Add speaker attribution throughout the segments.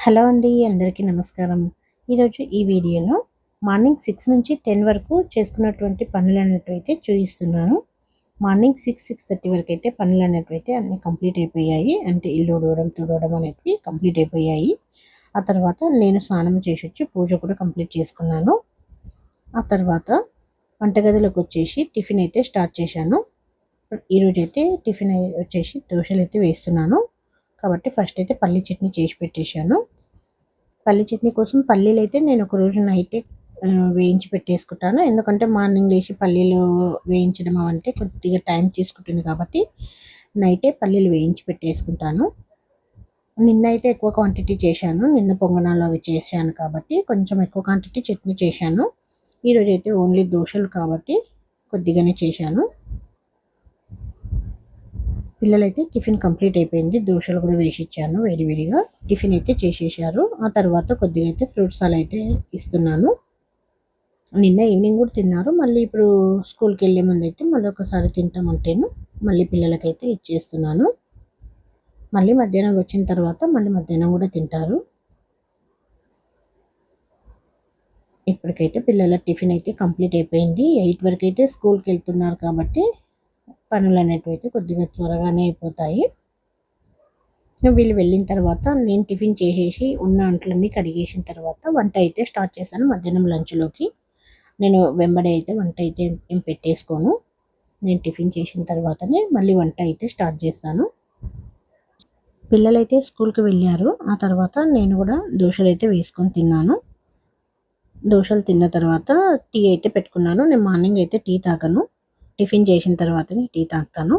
Speaker 1: Hello అండి, అందరికీ నమస్కారం. ఈరోజు ఈ వీడియోలో మార్నింగ్ 6 నుంచి 10 వరకు చేసుకున్నటువంటి పనులనేటివైతే చూపిస్తున్నాను. మార్నింగ్ 6:30 వరకు అయితే పనులనేటివైతే అన్నీ కంప్లీట్ అయిపోయాయి. అంటే ఇల్లు ఊడవడం, తుడవడం అనేటివి కంప్లీట్ అయిపోయాయి. ఆ తర్వాత నేను స్నానం చేసొచ్చి పూజ కూడా కంప్లీట్ చేసుకున్నాను. ఆ తర్వాత వంటగదిలోకి వచ్చేసి టిఫిన్ అయితే స్టార్ట్ చేశాను. ఈరోజైతే టిఫిన్ వచ్చేసి దోశలైతే వేస్తున్నాను. కాబట్టి ఫస్ట్ అయితే పల్లీ చట్నీ చేసి పెట్టేశాను. పల్లీ చట్నీ కోసం పల్లీలైతే నేను ఒకరోజు నైటే వేయించి పెట్టేసుకుంటాను. ఎందుకంటే మార్నింగ్ లేచి పల్లీలు వేయించడం అవంటే కొద్దిగా టైం తీసుకుంటుంది కాబట్టి నైటే పల్లీలు వేయించి పెట్టేసుకుంటాను. నిన్న అయితే ఎక్కువ క్వాంటిటీ చేశాను. నిన్న పొంగనాలు అవి చేశాను కాబట్టి కొంచెం ఎక్కువ క్వాంటిటీ చట్నీ చేశాను. ఈరోజైతే ఓన్లీ దోశలు కాబట్టి కొద్దిగానే చేశాను. పిల్లలైతే టిఫిన్ కంప్లీట్ అయిపోయింది. దోశలు కూడా వేసిచ్చాను వేడివేడిగా. టిఫిన్ అయితే చేసేసారు. ఆ తర్వాత కొద్దిగా అయితే ఫ్రూట్స్ అలా అయితే ఇస్తున్నాను. నిన్న ఈవినింగ్ కూడా తిన్నారు. మళ్ళీ ఇప్పుడు స్కూల్కి వెళ్ళే ముందు అయితే మళ్ళీ ఒకసారి తింటామంటేను మళ్ళీ పిల్లలకైతే ఇచ్చేస్తున్నాను. మళ్ళీ మధ్యాహ్నం వచ్చిన తర్వాత మళ్ళీ మధ్యాహ్నం కూడా తింటారు. ఇప్పటికైతే పిల్లల టిఫిన్ అయితే కంప్లీట్ అయిపోయింది. 8 వరకు అయితే స్కూల్కి వెళ్తున్నారు కాబట్టి పనులు అనేటివైతే కొద్దిగా త్వరగానే అయిపోతాయి. వీళ్ళు వెళ్ళిన తర్వాత నేను టిఫిన్ చేసేసి ఉన్న అంట్లన్నీ కడిగేసిన తర్వాత వంట అయితే స్టార్ట్ చేశాను. మధ్యాహ్నం లంచ్లోకి నేను వెంబడి అయితే వంట అయితే ఏం పెట్టేసుకోను. నేను టిఫిన్ చేసిన తర్వాతనే మళ్ళీ వంట అయితే స్టార్ట్ చేస్తాను. పిల్లలైతే స్కూల్కి వెళ్ళారు. ఆ తర్వాత నేను కూడా దోశలు అయితే వేసుకొని తిన్నాను. దోశలు తిన్న తర్వాత టీ అయితే పెట్టుకున్నాను. నేను మార్నింగ్ అయితే టీ తాగను. టిఫిన్ చేసిన తర్వాతనే టీ తాగుతాను.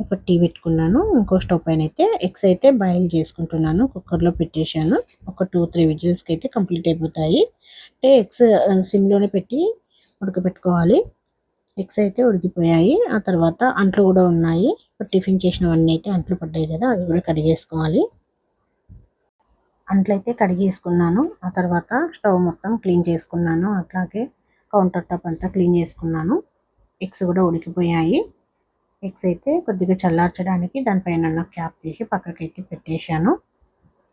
Speaker 1: ఇప్పుడు టీ పెట్టుకున్నాను. ఇంకో స్టవ్ పైన అయితే ఎగ్స్ అయితే బాయిల్ చేసుకుంటున్నాను. కుక్కర్లో పెట్టేశాను. ఒక 2-3 విజిల్స్కి అయితే కంప్లీట్ అయిపోతాయి. అంటే ఎగ్స్ సిమ్లోనే పెట్టి ఉడకబెట్టుకోవాలి. ఎగ్స్ అయితే ఉడికిపోయాయి. ఆ తర్వాత అంట్లు కూడా ఉన్నాయి. ఇప్పుడు టిఫిన్ చేసినవన్నీ అయితే అంట్లు పడ్డాయి కదా, అవి కూడా కడిగేసుకోవాలి. అంట్లయితే కడిగేసుకున్నాను. ఆ తర్వాత స్టవ్ మొత్తం క్లీన్ చేసుకున్నాను. అట్లాగే కౌంటర్ టాప్ అంతా క్లీన్ చేసుకున్నాను. ఎగ్స్ కూడా ఉడికిపోయాయి. ఎగ్స్ అయితే కొద్దిగా చల్లార్చడానికి దానిపైన ఉన్న క్యాప్ తీసి పక్కకైతే పెట్టేశాను.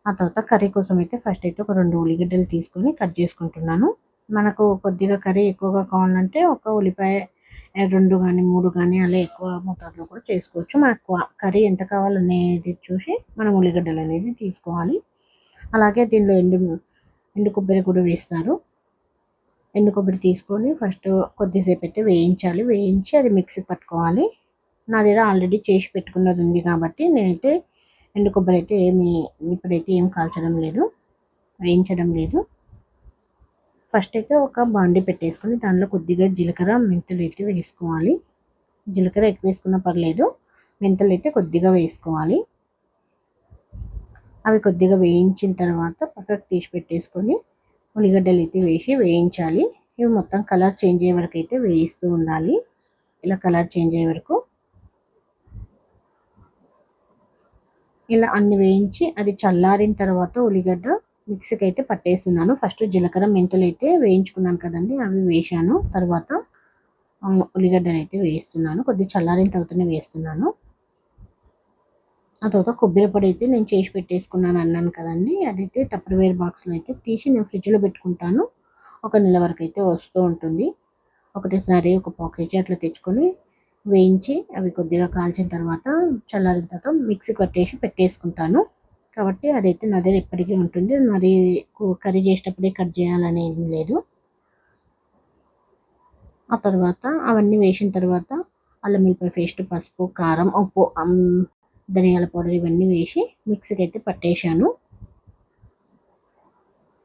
Speaker 1: ఆ తర్వాత కర్రీ కోసం అయితే ఫస్ట్ అయితే ఒక 2 ఉల్లిగడ్డలు తీసుకొని కట్ చేసుకుంటున్నాను. మనకు కొద్దిగా కర్రీ ఎక్కువగా కావాలంటే ఒక ఉల్లిపాయ 2 కానీ 3 కానీ అలా ఎక్కువ మోతాదులో కూడా చేసుకోవచ్చు. మనకు కర్రీ ఎంత కావాలనేది చూసి మనం ఉల్లిగడ్డలు అనేది తీసుకోవాలి. అలాగే దీనిలో ఎండు కొబ్బరి కూడా వేస్తారు. ఎండు కొబ్బరి తీసుకొని ఫస్ట్ కొద్దిసేపు అయితే వేయించాలి. వేయించి అది మిక్సీ పట్టుకోవాలి. నా దగ్గర ఆల్రెడీ చేసి పెట్టుకున్నది ఉంది కాబట్టి నేనైతే ఎండు కొబ్బరి అయితే ఇప్పుడైతే ఏం కాల్చడం లేదు, వేయించడం లేదు. ఫస్ట్ అయితే ఒక బాండి పెట్టేసుకొని దానిలో కొద్దిగా జీలకర్ర మెంతులు అయితే వేసుకోవాలి. జీలకర్ర ఎక్కువ వేసుకున్నా పర్లేదు, మెంతులు అయితే కొద్దిగా వేసుకోవాలి. అవి కొద్దిగా వేయించిన తర్వాత పక్కకు తీసి పెట్టేసుకొని ఉల్లిగడ్డలు అయితే వేసి వేయించాలి. ఇవి మొత్తం కలర్ చేంజ్ అయ్యే వరకు అయితే వేయిస్తూ ఉండాలి. ఇలా కలర్ చేంజ్ అయ్యే వరకు ఇలా అన్ని వేయించి అది చల్లారిన తర్వాత ఉల్లిగడ్డ మిక్సీకి అయితే పట్టేస్తున్నాను. ఫస్ట్ జీలకర్ర మెంతులు అయితే వేయించుకున్నాను కదండి, అవి వేసాను. తర్వాత ఉల్లిగడ్డలు అయితే వేస్తున్నాను. కొద్దిగా చల్లారిన తర్వాతనే వేస్తున్నాను. ఆ తర్వాత కొబ్బరి పొడి అయితే నేను చేసి పెట్టేసుకున్నాను అన్నాను కదండి, అదైతే టప్పర్వేర్ బాక్స్లో అయితే తీసి నేను ఫ్రిడ్జ్లో పెట్టుకుంటాను. ఒక నెల వరకు అయితే వస్తూ ఉంటుంది. ఒకటేసారి ఒక పావు కేజీ అట్లా తెచ్చుకొని వేయించి అవి కొద్దిగా కాల్చిన తర్వాత చల్లారిన తర్వాత మిక్సీ పట్టేసి పెట్టేసుకుంటాను. కాబట్టి అదైతే నా దగ్గర ఎప్పటికీ ఉంటుంది. మరి కర్రీ చేసేటప్పుడే కట్ చేయాలనేది లేదు. ఆ తర్వాత అవన్నీ వేసిన తర్వాత అల్లం వెల్లిపాయ పేస్ట్, పసుపు, కారం, ఉప్పు, ధనియాల పౌడర్ ఇవన్నీ వేసి మిక్సీకి అయితే పట్టేశాను.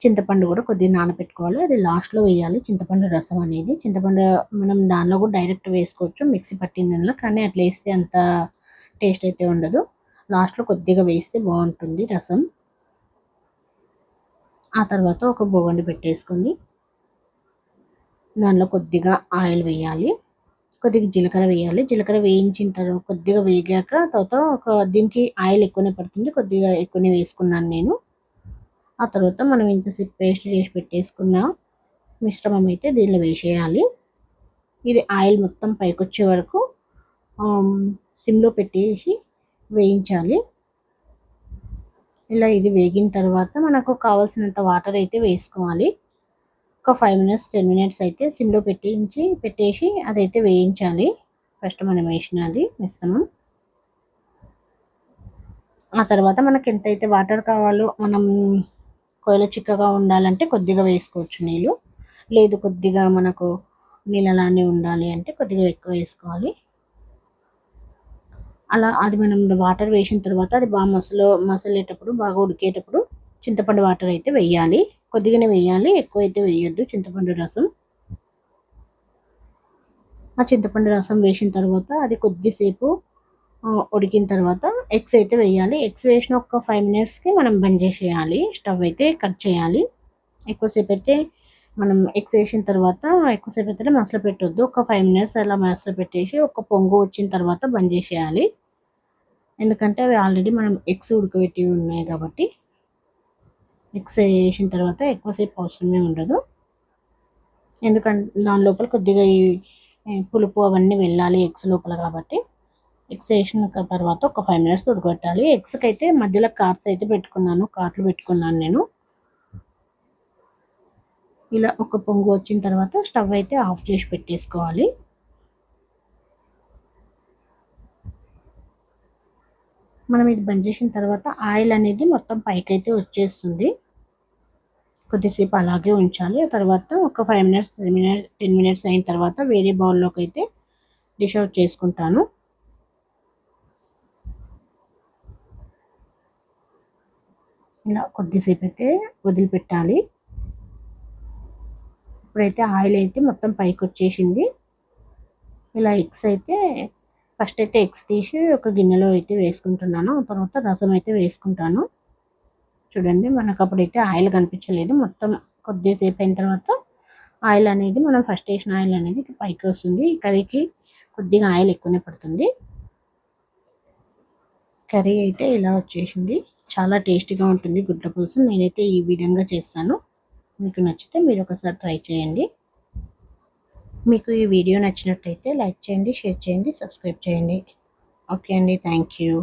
Speaker 1: చింతపండు కూడా కొద్దిగా నానబెట్టుకోవాలి. అది లాస్ట్లో వేయాలి చింతపండు రసం అనేది. చింతపండు మనం దానిలో కూడా డైరెక్ట్ వేసుకోవచ్చు మిక్సీ పట్టిన దానిలో, కానీ అట్లా వేస్తే అంత టేస్ట్ అయితే ఉండదు. లాస్ట్లో కొద్దిగా వేస్తే బాగుంటుంది రసం. ఆ తర్వాత ఒక బోగండి పెట్టేసుకొని దానిలో కొద్దిగా ఆయిల్ వేయాలి, కొద్దిగా జీలకర్ర వేయాలి. జీలకర్ర వేయించిన తర్వాత కొద్దిగా వేగాక తర్వాత దీనికి ఆయిల్ ఎక్కువనే పడుతుంది, కొద్దిగా ఎక్కువనే వేసుకున్నాను నేను. ఆ తర్వాత మనం ఇంతసేపు పేస్ట్ చేసి పెట్టేసుకున్న మిశ్రమం అయితే దీనిలో వేసేయాలి. ఇది ఆయిల్ మొత్తం పైకొచ్చే వరకు సిమ్లో పెట్టేసి వేయించాలి. ఇలా ఇది వేగిన తర్వాత మనకు కావాల్సినంత వాటర్ అయితే వేసుకోవాలి. ఒక 5 మినిట్స్ 10 మినిట్స్ అయితే సిమ్లో పెట్టేసి అదైతే వేయించాలి. ఫస్ట్ మనం వేసినది మిశ్రమం. ఆ తర్వాత మనకి ఎంతైతే వాటర్ కావాలో మనం ఒకవేళ చిక్కగా ఉండాలంటే కొద్దిగా వేసుకోవచ్చు నీళ్ళు. లేదు కొద్దిగా మనకు నీళ్ళలానే ఉండాలి అంటే కొద్దిగా ఎక్కువ వేసుకోవాలి. అలా అది మనం వాటర్ వేసిన తర్వాత అది బాగా మసలేటప్పుడు బాగా ఉడికేటప్పుడు చింతపండు వాటర్ అయితే వెయ్యాలి. కొద్దిగానే వెయ్యాలి, ఎక్కువైతే వేయొద్దు చింతపండు రసం. ఆ చింతపండు రసం వేసిన తర్వాత అది కొద్దిసేపు ఉడికిన తర్వాత ఎగ్స్ అయితే వేయాలి. ఎగ్స్ వేసిన ఒక 5 మినిట్స్‌కి మనం బంద్ చేసేయాలి. స్టవ్ అయితే కట్ చేయాలి. ఎక్కువసేపు అయితే మనం ఎగ్స్ వేసిన తర్వాత ఎక్కువసేపు అయితే మసలపెట్టొద్దు. ఒక 5 మినిట్స్ అలా మసలపెట్టేసి ఒక పొంగు వచ్చిన తర్వాత బంద్ చేసేయాలి. ఎందుకంటే అవి ఆల్రెడీ మనం ఎగ్స్ ఉడకబెట్టి ఉన్నాయి కాబట్టి ఎగ్స్ వేసిన తర్వాత ఎక్కువసేపు అవసరమే ఉండదు. ఎందుకంటే దాని లోపల కొద్దిగా ఈ పులుపు అవన్నీ వెళ్ళాలి ఎగ్స్ లోపల కాబట్టి ఎగ్స్ వేసిన తర్వాత ఒక 5 మినిట్స్ ఉడకబెట్టాలి. ఎగ్స్‌కి అయితే మధ్యలో కాట్లు పెట్టుకున్నాను నేను. ఇలా ఒక పొంగు వచ్చిన తర్వాత స్టవ్ అయితే ఆఫ్ చేసి పెట్టేసుకోవాలి. మనం ఇది బంద్ చేసిన తర్వాత ఆయిల్ అనేది మొత్తం పైకైతే వచ్చేస్తుంది. కొద్దిసేపు అలాగే ఉంచాలి. ఆ తర్వాత ఒక 5 మినిట్స్ 10 మినిట్స్ అయిన తర్వాత వేరే బౌల్లోకి అయితే డిష్ అవుట్ చేసుకుంటాను. ఇలా కొద్దిసేపు అయితే వదిలిపెట్టాలి. ఇప్పుడైతే ఆయిల్ అయితే మొత్తం పైకి వచ్చేసింది. ఇలా ఎగ్స్ అయితే ఫస్ట్ అయితే ఎగ్స్ తీసి ఒక గిన్నెలో అయితే వేసుకుంటున్నాను. ఆ తర్వాత రసం అయితే వేసుకుంటాను. చూడండి మనకు అప్పుడైతే ఆయిల్ కనిపించలేదు. మొత్తం కొద్దిసేపు అయిన తర్వాత ఆయిల్ అనేది మనం ఫస్ట్ వేసిన ఆయిల్ అనేది పైకి వస్తుంది. ఈ కర్రీకి కొద్దిగా ఆయిల్ ఎక్కువనే పడుతుంది. కర్రీ అయితే ఇలా వచ్చేసింది. చాలా టేస్టీగా ఉంటుంది గుడ్ల పులుసు. నేనైతే ఈ విధంగా చేస్తాను. మీకు నచ్చితే మీరు ఒకసారి ట్రై చేయండి. మీకు ఈ వీడియో నచ్చినట్టయితే లైక్ చేయండి, షేర్ చేయండి, సబ్స్క్రైబ్ చేయండి. ఓకే అండి. Thank you.